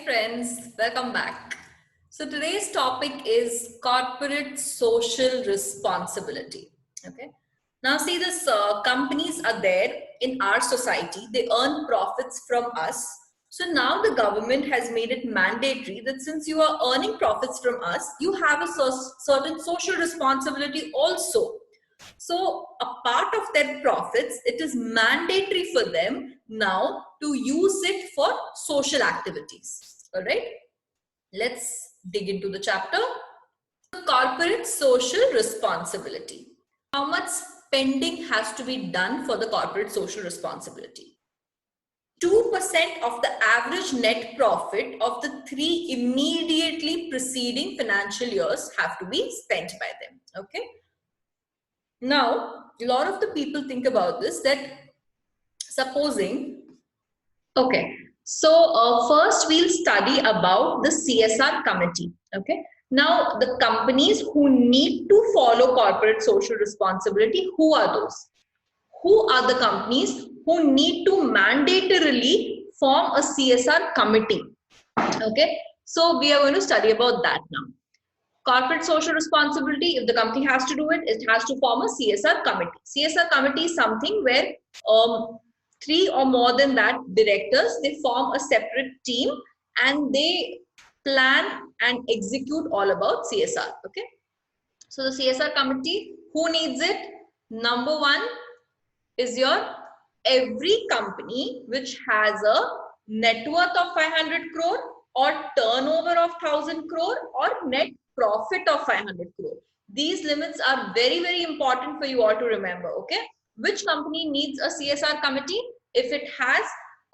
friends, welcome back. So today's topic is corporate social responsibility. Okay. Now see this companies are there in our society. They earn profits from us. So now the government has made it mandatory that since you are earning profits from us, you have a certain social responsibility also. So a part of their profits, it is mandatory for them now to use it for social activities. All right, let's dig into the chapter. Corporate social responsibility. How much spending has to be done for the corporate social responsibility? 2% of the average net profit of the 3 immediately preceding financial years have to be spent by them. Okay. Now, a lot of the people think about this, that supposing, okay, so first we'll study about the CSR committee, okay. Now, the companies who need to follow corporate social responsibility, who are those? Who are the companies who need to mandatorily form a CSR committee, okay. So, we are going to study about that now. Corporate social responsibility, if the company has to do it, it has to form a CSR committee. CSR committee is something where 3 or more than that directors, they form a separate team and they plan and execute all about CSR. Okay. So the CSR committee, who needs it? Number 1 is your every company which has a net worth of 500 crore or turnover of 1000 crore or net profit of 500 crore. These limits are very, very important for you all to remember. Okay. Which company needs a CSR committee? If it has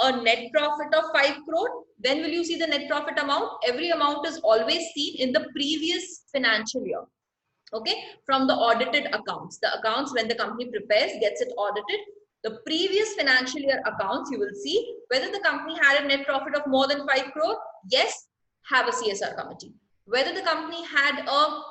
a net profit of 5 crore, then will you see the net profit amount? Every amount is always seen in the previous financial year. Okay, from the audited accounts. The accounts, when the company prepares, gets it audited. The previous financial year accounts, you will see whether the company had a net profit of more than 5 crore. Yes, have a CSR committee. Whether the company had a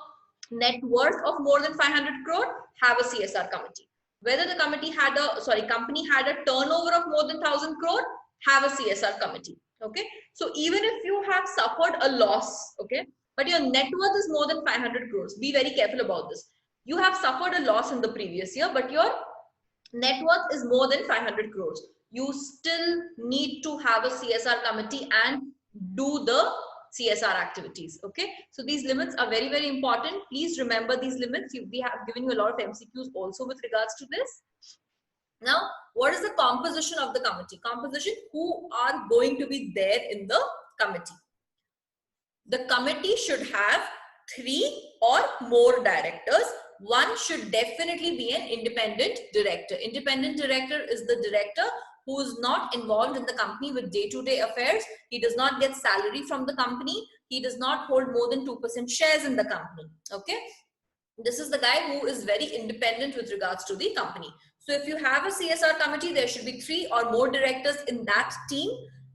net worth of more than 500 crore, have a CSR committee. Whether the company had a turnover of more than 1000 crore, have a CSR committee. Okay, so even if you have suffered a loss, okay, but your net worth is more than 500 crores, be very careful about this. You have suffered a loss in the previous year, but your net worth is more than 500 crores. You still need to have a CSR committee and do the CSR activities. Okay, so these limits are very, very important. Please remember these limits. We have given you a lot of MCQs also with regards to this. Now, what is the composition of the committee? Composition, who are going to be there in the committee? The committee should have 3 or more directors. One should definitely be an independent director. Independent director is the director who is not involved in the company with day-to-day affairs. He does not get salary from the company. He does not hold more than 2% shares in the company. Okay. This is the guy who is very independent with regards to the company. So if you have a CSR committee, there should be 3 or more directors in that team,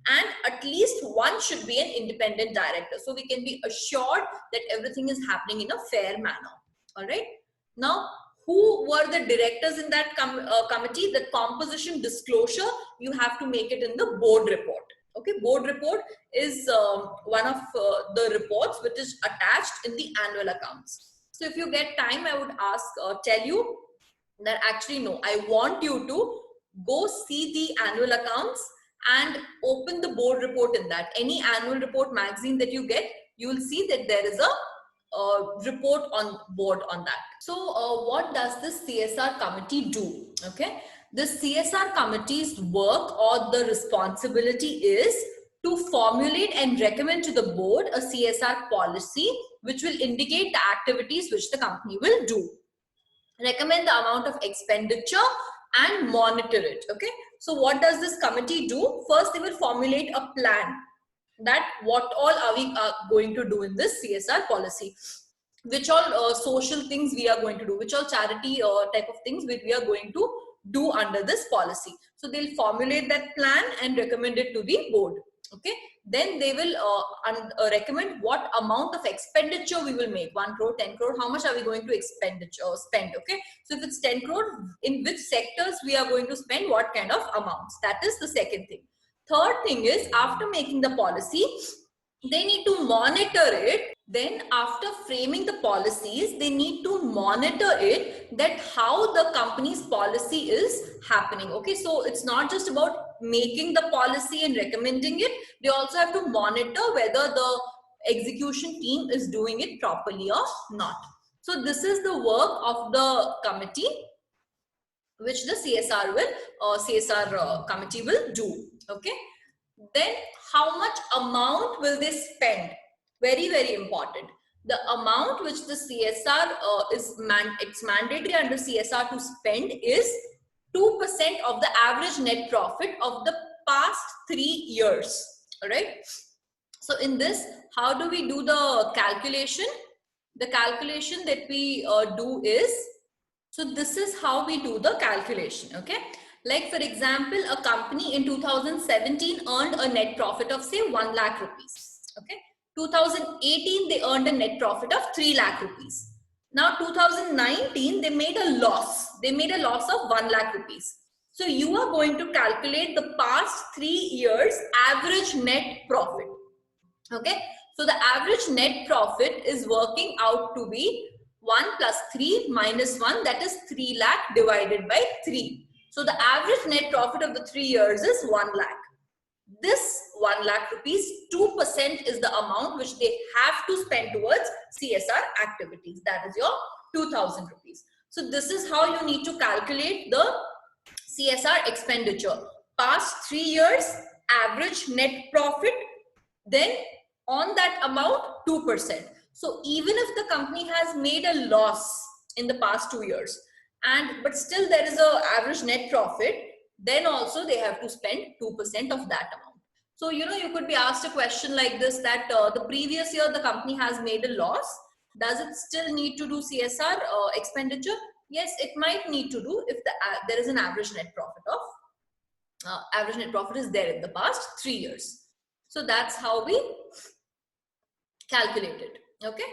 and at least one should be an independent director. So we can be assured that everything is happening in a fair manner. All right. Now, who were the directors in that committee? The composition disclosure, you have to make it in the board report. Okay, board report is one of the reports which is attached in the annual accounts. So if you get time, I would tell you that actually no, I want you to go see the annual accounts and open the board report in that. Any annual report magazine that you get, you will see that there is a report on board on that. So what does this CSR committee do? Okay, the CSR committee's work or the responsibility is to formulate and recommend to the board a CSR policy which will indicate the activities which the company will do. Recommend the amount of expenditure and monitor it. Okay, so what does this committee do? First, they will formulate a plan that what all are we going to do in this CSR policy, which all social things we are going to do, which all charity type of things we are going to do under this policy. So they'll formulate that plan and recommend it to the board. Okay, then they will recommend what amount of expenditure we will make. 1 crore, 10 crore, how much are we going to spend? Okay, so if it's 10 crore, in which sectors we are going to spend what kind of amounts? That is the second thing. Third thing is, after making the policy, they need to monitor it. Then after framing the policies, they need to monitor it, that how the company's policy is happening. Okay, so it's not just about making the policy and recommending it. They also have to monitor whether the execution team is doing it properly or not. So this is the work of the committee, which the CSR committee will do. Okay, then how much amount will they spend? Very, very important. The amount which the CSR it's mandatory under CSR to spend is 2% of the average net profit of the past 3 years. All right. So in this, how do we do the calculation? The calculation that we do is, so this is how we do the calculation. Okay. Like for example, a company in 2017 earned a net profit of say 1 lakh rupees. Okay. 2018, they earned a net profit of 3 lakh rupees. Now 2019, they made a loss. They made a loss of 1 lakh rupees. So you are going to calculate the past 3 years average net profit. Okay. So the average net profit is working out to be 1 plus 3 minus 1, that is 3 lakh divided by 3. So the average net profit of the 3 years is 1 lakh. This 1 lakh rupees, 2% is the amount which they have to spend towards CSR activities. That is your 2000 rupees. So this is how you need to calculate the CSR expenditure. Past 3 years, average net profit, then on that amount, 2%. So even if the company has made a loss in the past 2 years, but still there is a average net profit, then also they have to spend 2% of that amount. So, you could be asked a question like this, that the previous year the company has made a loss. Does it still need to do CSR expenditure? Yes, it might need to do if there is an average net profit is there in the past 3 years. So that's how we calculate it. Okay.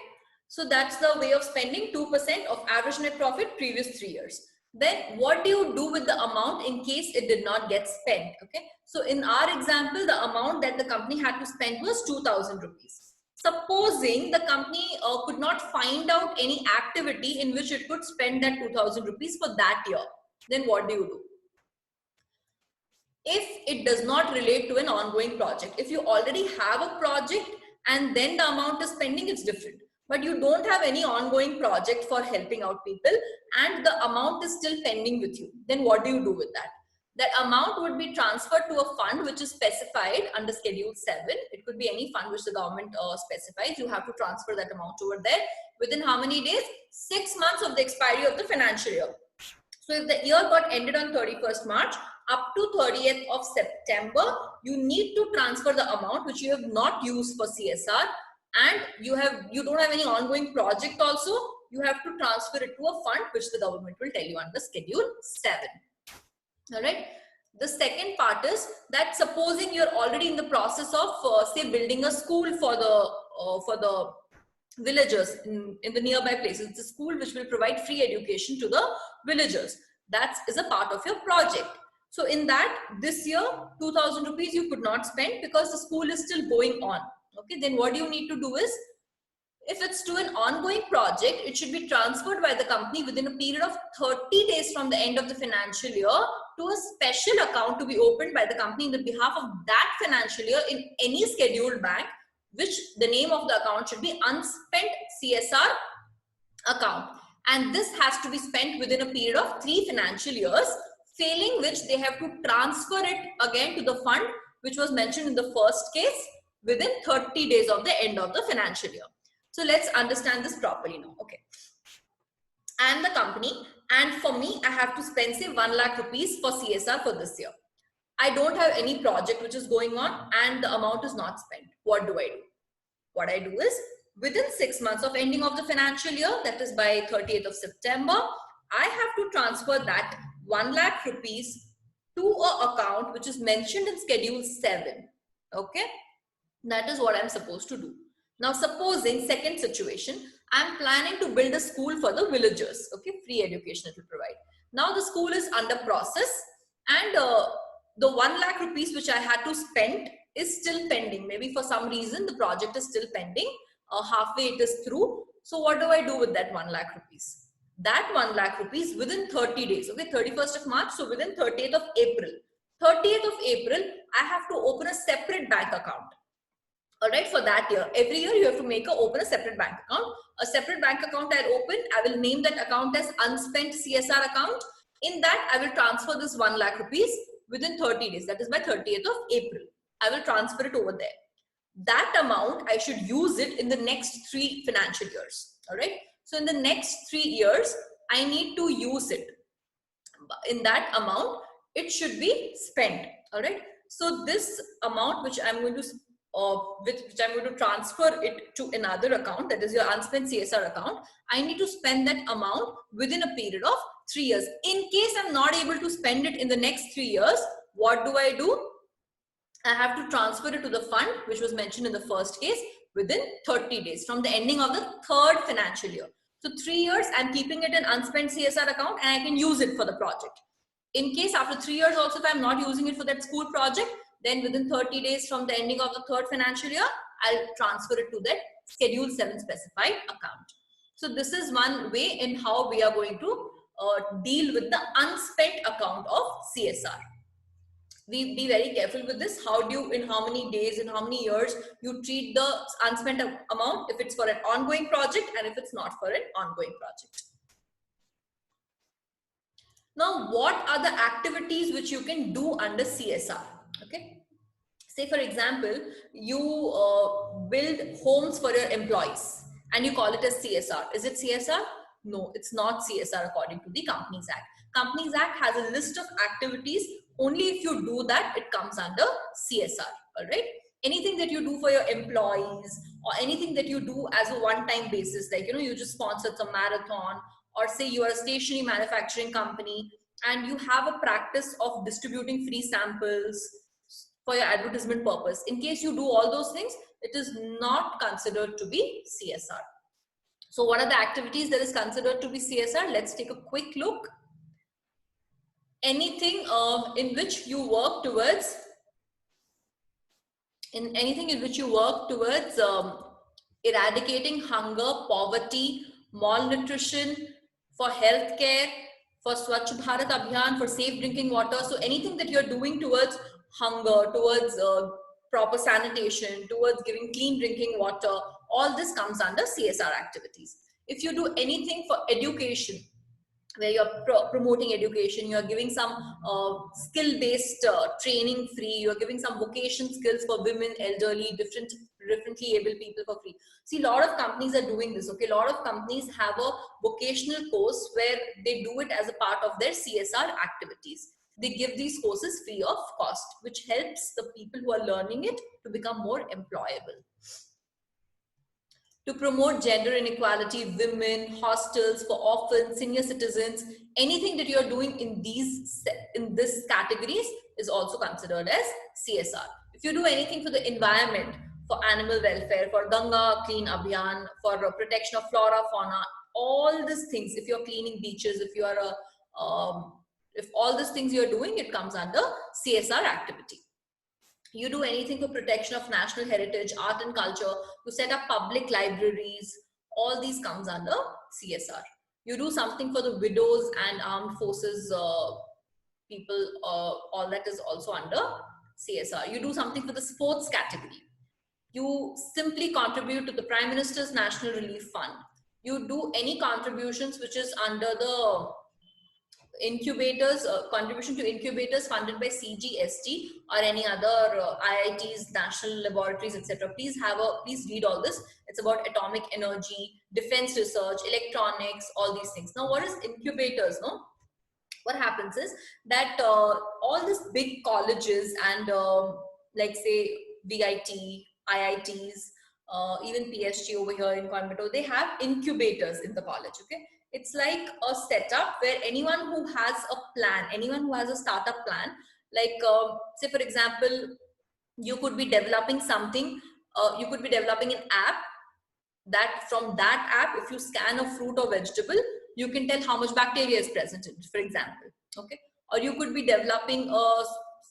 So that's the way of spending 2% of average net profit previous 3 years. Then what do you do with the amount in case it did not get spent? Okay. So in our example, the amount that the company had to spend was 2000 rupees. Supposing the company could not find out any activity in which it could spend that 2000 rupees for that year, then what do you do? If it does not relate to an ongoing project, if you already have a project and then the amount is pending, it's different. But you don't have any ongoing project for helping out people and the amount is still pending with you, then what do you do with that? That amount would be transferred to a fund which is specified under Schedule 7. It could be any fund which the government specifies. You have to transfer that amount over there within how many days? 6 months of the expiry of the financial year. So if the year got ended on 31st March, up to 30th of September, you need to transfer the amount which you have not used for CSR, and you don't have any ongoing project also, you have to transfer it to a fund which the government will tell you under Schedule 7. All right. The second part is that supposing you're already in the process of say building a school for the villagers in the nearby places. It's a school which will provide free education to the villagers. That is a part of your project. So in that, this year 2000 rupees you could not spend because the school is still going on. Okay, then what you need to do is, if it's to an ongoing project, it should be transferred by the company within a period of 30 days from the end of the financial year to a special account to be opened by the company in the behalf of that financial year in any scheduled bank, which the name of the account should be unspent CSR account. And this has to be spent within a period of 3 financial years, failing which they have to transfer it again to the fund, which was mentioned in the first case, within 30 days of the end of the financial year. So let's understand this properly now. Okay. And the company, and for me, I have to spend say 1 lakh rupees for CSR for this year. I don't have any project which is going on and the amount is not spent. What do I do? What I do is, within 6 months of ending of the financial year, that is by 30th of September, I have to transfer that 1 lakh rupees to an account which is mentioned in Schedule 7. Okay. That is what I'm supposed to do. Now, supposing second situation, I'm planning to build a school for the villagers. Okay, free education it will provide. Now the school is under process, and the 1 lakh rupees which I had to spend is still pending. Maybe for some reason the project is still pending, halfway it is through. So what do I do with that 1 lakh rupees? That 1 lakh rupees within 30 days, okay, 31st of March, so within 30th of April. 30th of April, I have to open a separate bank account. All right, for that year, every year you have to open a separate bank account. A separate bank account I'll open. I will name that account as unspent CSR account. In that, I will transfer this 1 lakh rupees within 30 days. That is by 30th of April. I will transfer it over there. That amount, I should use it in the next 3 financial years. All right. So in the next 3 years, I need to use it. In that amount, it should be spent. All right. So this amount which I'm going to transfer it to another account, that is your unspent CSR account, I need to spend that amount within a period of 3 years. In case I'm not able to spend it in the next 3 years, what do? I have to transfer it to the fund which was mentioned in the first case within 30 days from the ending of the 3rd financial year. So 3 years, I'm keeping it in unspent CSR account and I can use it for the project. In case after 3 years also, if I'm not using it for that school project, then within 30 days from the ending of the 3rd financial year, I'll transfer it to that Schedule 7 specified account. So this is one way in how we are going to deal with the unspent account of CSR. We be very careful with this. How do you, in how many days, in how many years you treat the unspent amount if it's for an ongoing project and if it's not for an ongoing project. Now, what are the activities which you can do under CSR? Okay. Say for example, you build homes for your employees and you call it as CSR. Is it CSR? No, it's not CSR according to the Companies Act. Companies Act has a list of activities. Only if you do that, it comes under CSR. All right. Anything that you do for your employees or anything that you do as a one-time basis, like, you just sponsored some marathon, or say you are a stationery manufacturing company and you have a practice of distributing free samples for your advertisement purpose. In case you do all those things, it is not considered to be CSR. So what are the activities that is considered to be CSR? Let's take a quick look. Anything in which you work towards eradicating hunger, poverty, malnutrition, for healthcare, for Swachh Bharat Abhiyan, for safe drinking water. So anything that you're doing towards hunger, towards proper sanitation, towards giving clean drinking water, all this comes under CSR activities. If you do anything for education, where you're promoting education, you're giving some skill-based training free, you're giving some vocation skills for women, elderly, differently able people for free. See, a lot of companies are doing this, okay? A lot of companies have a vocational course where they do it as a part of their CSR activities. They give these courses free of cost, which helps the people who are learning it to become more employable. To promote gender inequality, women, hostels for orphans, senior citizens, anything that you're doing in this categories is also considered as CSR. If you do anything for the environment, for animal welfare, for Ganga Clean Abhiyan, for protection of flora, fauna, all these things, if you're cleaning beaches, if you are if all these things you're doing, it comes under CSR activity. You do anything for protection of national heritage, art and culture, to set up public libraries, all these comes under CSR. You do something for the widows and armed forces people, all that is also under CSR. You do something for the sports category. You simply contribute to the Prime Minister's National Relief Fund. You do any contributions which is under the incubators, contribution to incubators funded by CGST or any other IITs, national laboratories, etc. Please read all this. It's about atomic energy, defense research, electronics, all these things. Now, what is incubators? No, what happens is that all these big colleges and like say VIT, IITs, even PSG over here in Coimbatore, they have incubators in the college. Okay. It's like a setup where anyone who has a plan, anyone who has a startup plan, like say for example, you could be developing something, you could be developing an app that from that app, if you scan a fruit or vegetable, you can tell how much bacteria is present in it, for example. Okay. Or you could be developing a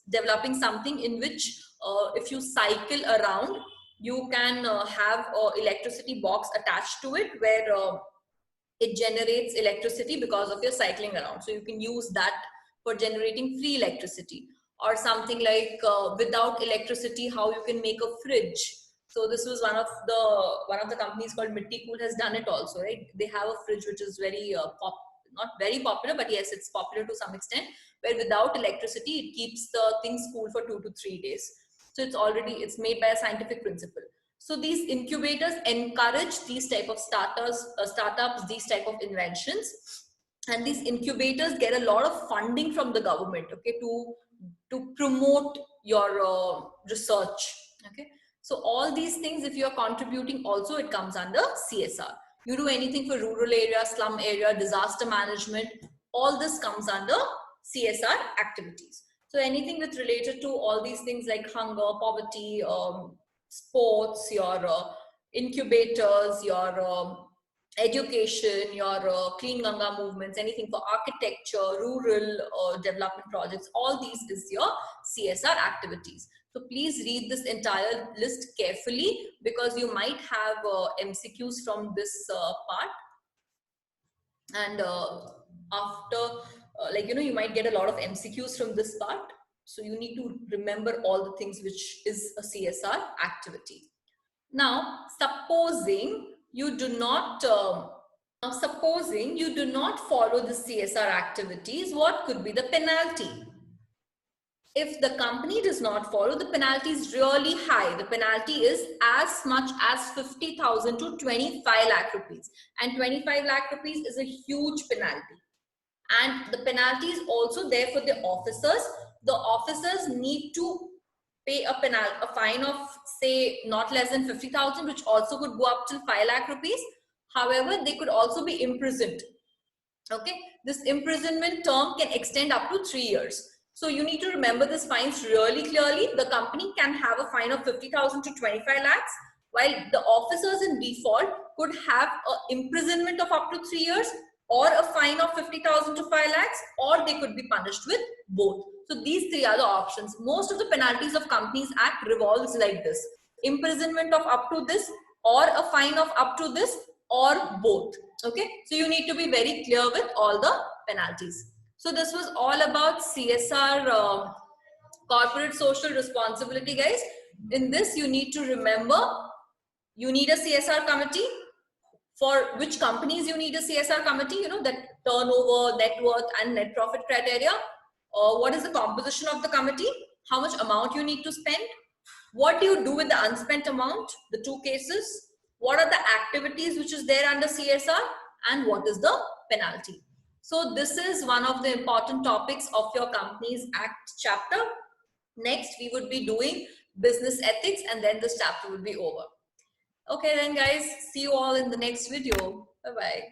developing something in which if you cycle around, you can have a electricity box attached to it where it generates electricity because of your cycling around. So you can use that for generating free electricity. Or something like without electricity, how you can make a fridge. So this was one of the companies called Mitti Cool has done it also, right? They have a fridge which is very not very popular, but yes, it's popular to some extent, where without electricity, it keeps the things cool for 2 to 3 days. So it's made by a scientific principle. So these incubators encourage these type of startups, these type of inventions, and these incubators get a lot of funding from the government, okay, to promote your research, okay. So all these things, if you are contributing, also it comes under CSR. You do anything for rural area, slum area, disaster management, all this comes under CSR activities. So anything with related to all these things like hunger, poverty, sports, your incubators, your education, your Clean Ganga movements, anything for architecture, rural development projects, all these is your CSR activities. So please read this entire list carefully, because you might have MCQs from this part. And after, you might get a lot of MCQs from this part. So you need to remember all the things which is a CSR activity. Now, supposing you do not follow the CSR activities, what could be the penalty? If the company does not follow, the penalty is really high. The penalty is as much as 50,000 to 25 lakh rupees. And 25 lakh rupees is a huge penalty. And the penalty is also there for the officers. The officers need to pay a fine of, say, not less than 50,000, which also could go up till 5 lakh rupees. However, they could also be imprisoned. Okay, this imprisonment term can extend up to 3 years. So you need to remember this fines really clearly. The company can have a fine of 50,000 to 25 lakhs, while the officers in default could have an imprisonment of up to 3 years, or a fine of 50,000 to 5 lakhs, or they could be punished with both. So these three are the options. Most of the penalties of Companies Act revolves like this: imprisonment of up to this, or a fine of up to this, or both. Okay, so you need to be very clear with all the penalties. So this was all about CSR, corporate social responsibility, guys. In this, you need to remember, you need a CSR committee. For which companies you need a CSR committee? You know, that turnover, net worth, and net profit criteria. What is the composition of the committee? How much amount you need to spend? What do you do with the unspent amount? The two cases. What are the activities which is there under CSR? And what is the penalty? So this is one of the important topics of your Companies Act chapter. Next, we would be doing business ethics, and then this chapter would be over. Okay then guys, see you all in the next video. Bye-bye.